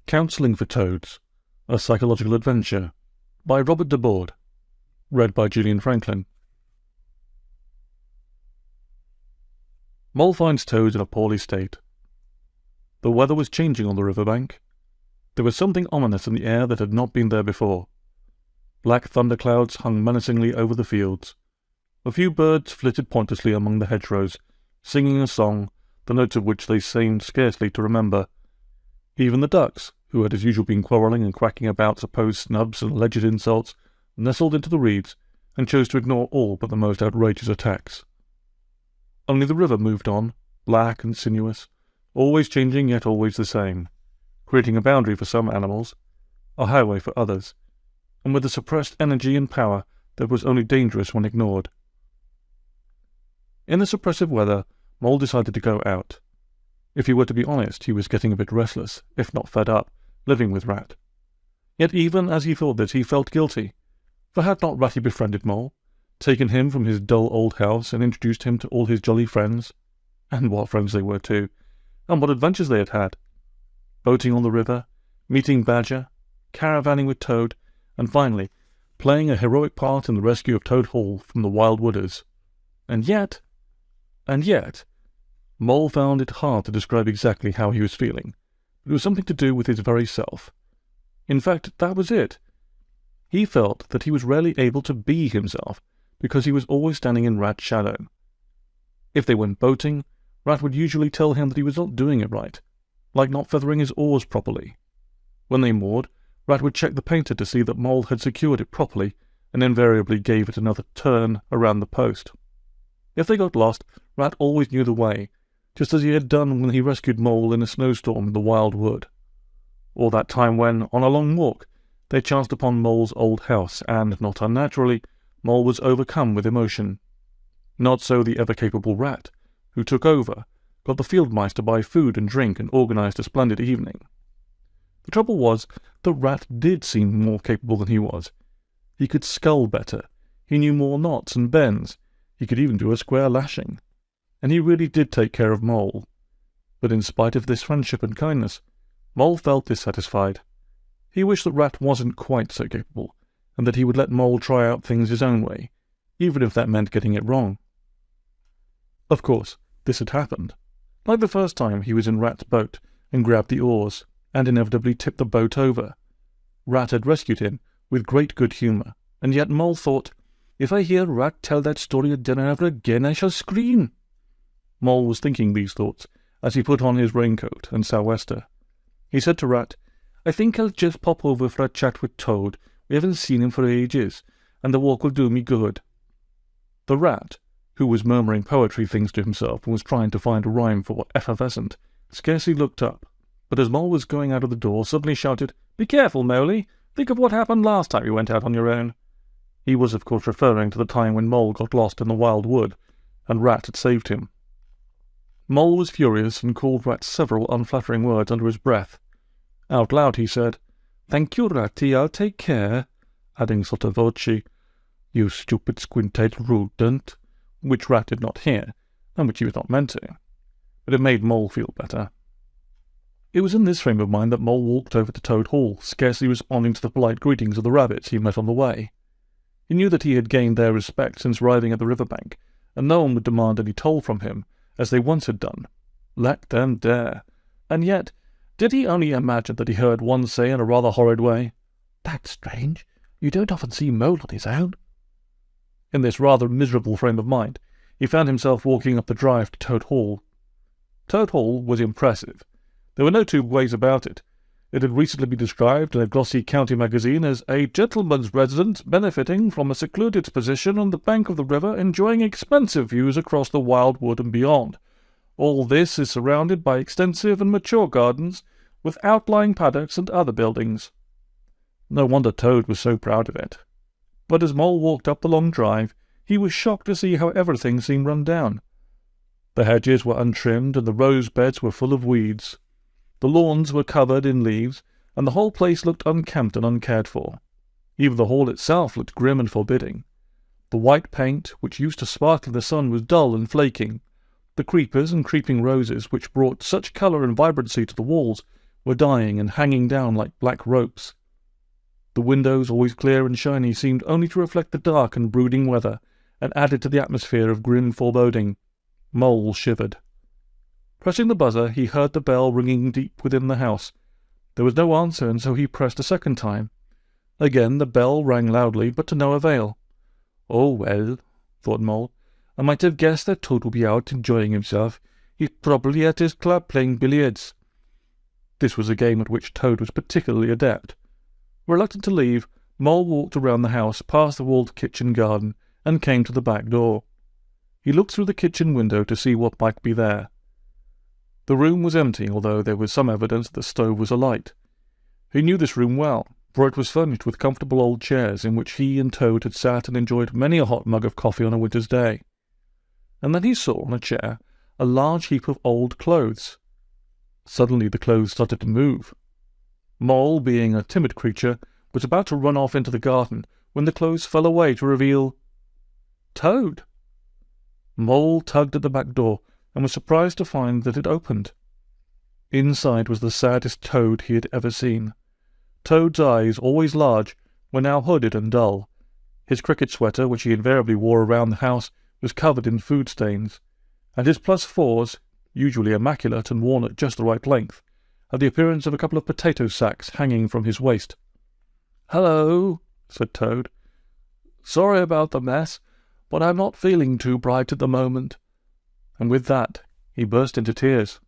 Counselling for Toads, A Psychological Adventure, by Robert DeBoard, read by Julian Franklin. Mole finds Toad in a poorly state. The weather was changing on the riverbank. There was something ominous in the air that had not been there before. Black thunderclouds hung menacingly over the fields. A few birds flitted pointlessly among the hedgerows, singing a song, the notes of which they seemed scarcely to remember. Even the ducks, who had as usual been quarrelling and quacking about supposed snubs and alleged insults, nestled into the reeds and chose to ignore all but the most outrageous attacks. Only the river moved on, black and sinuous, always changing yet always the same, creating a boundary for some animals, a highway for others, and with a suppressed energy and power that was only dangerous when ignored. In this oppressive weather, Mole decided to go out. If he were to be honest, he was getting a bit restless, if not fed up, living with Rat. Yet even as he thought this, he felt guilty, for had not Ratty befriended Mole, taken him from his dull old house and introduced him to all his jolly friends? And what friends they were too, and what adventures they had had! Boating on the river, meeting Badger, caravanning with Toad, and finally, playing a heroic part in the rescue of Toad Hall from the wild wooders. And yet, Mole found it hard to describe exactly how he was feeling. It was something to do with his very self. In fact, that was it. He felt that he was rarely able to be himself, because he was always standing in Rat's shadow. If they went boating, Rat would usually tell him that he was not doing it right, like not feathering his oars properly. When they moored, Rat would check the painter to see that Mole had secured it properly, and invariably gave it another turn around the post. If they got lost, Rat always knew the way, just as he had done when he rescued Mole in a snowstorm in the wild wood. Or that time when, on a long walk, they chanced upon Mole's old house, and, not unnaturally, Mole was overcome with emotion. Not so the ever-capable Rat, who took over, got the field mice to buy food and drink, and organized a splendid evening. The trouble was, the Rat did seem more capable than he was. He could scull better, he knew more knots and bends, he could even do a square lashing. And he really did take care of Mole. But in spite of this friendship and kindness, Mole felt dissatisfied. He wished that Rat wasn't quite so capable, and that he would let Mole try out things his own way, even if that meant getting it wrong. Of course, this had happened. Like the first time he was in Rat's boat and grabbed the oars, and inevitably tipped the boat over. Rat had rescued him with great good humour, and yet Mole thought, "If I hear Rat tell that story at dinner ever again, I shall scream." Mole was thinking these thoughts as he put on his raincoat and sou'wester. He said to Rat, "I think I'll just pop over for a chat with Toad. We haven't seen him for ages, and the walk will do me good." The Rat, who was murmuring poetry things to himself and was trying to find a rhyme for effervescent, scarcely looked up, but as Mole was going out of the door, suddenly shouted, "Be careful, Moley! Think of what happened last time you went out on your own." He was, of course, referring to the time when Mole got lost in the wild wood, and Rat had saved him. Mole was furious and called Rat several unflattering words under his breath. Out loud he said, "Thank you, Ratty, I'll take care," adding sotto voce, "You stupid squint-eyed rodent," which Rat did not hear, and which he was not meant to. But it made Mole feel better. It was in this frame of mind that Mole walked over to Toad Hall, scarcely responding to the polite greetings of the rabbits he met on the way. He knew that he had gained their respect since arriving at the riverbank, and no one would demand any toll from him, as they once had done. Let them dare. And yet, did he only imagine that he heard one say in a rather horrid way, "That's strange. You don't often see Mole on his own." In this rather miserable frame of mind, he found himself walking up the drive to Toad Hall. Toad Hall was impressive. There were no two ways about it. It had recently been described in a glossy county magazine as a gentleman's residence benefiting from a secluded position on the bank of the river, enjoying expensive views across the wild wood and beyond. All this is surrounded by extensive and mature gardens, with outlying paddocks and other buildings. No wonder Toad was so proud of it. But as Mole walked up the long drive, he was shocked to see how everything seemed run down. The hedges were untrimmed, and the rose beds were full of weeds. The lawns were covered in leaves, and the whole place looked unkempt and uncared for. Even the hall itself looked grim and forbidding. The white paint, which used to sparkle in the sun, was dull and flaking. The creepers and creeping roses, which brought such colour and vibrancy to the walls, were dying and hanging down like black ropes. The windows, always clear and shiny, seemed only to reflect the dark and brooding weather, and added to the atmosphere of grim foreboding. Mole shivered. Pressing the buzzer, he heard the bell ringing deep within the house. There was no answer, and so he pressed a second time. Again the bell rang loudly, but to no avail. "Oh, well," thought Mole, "I might have guessed that Toad would be out enjoying himself. He's probably at his club playing billiards." This was a game at which Toad was particularly adept. Reluctant to leave, Mole walked around the house, past the walled kitchen garden, and came to the back door. He looked through the kitchen window to see what might be there. The room was empty, although there was some evidence that the stove was alight. He knew this room well, for it was furnished with comfortable old chairs in which he and Toad had sat and enjoyed many a hot mug of coffee on a winter's day. And then he saw on a chair a large heap of old clothes. Suddenly the clothes started to move. Mole, being a timid creature, was about to run off into the garden when the clothes fell away to reveal Toad. Mole tugged at the back door and was surprised to find that it opened. Inside was the saddest Toad he had ever seen. Toad's eyes, always large, were now hooded and dull. His cricket sweater, which he invariably wore around the house, was covered in food stains, and his +4s, usually immaculate and worn at just the right length, had the appearance of a couple of potato sacks hanging from his waist. "Hello," said Toad. "Sorry about the mess, but I'm not feeling too bright at the moment." And with that he burst into tears.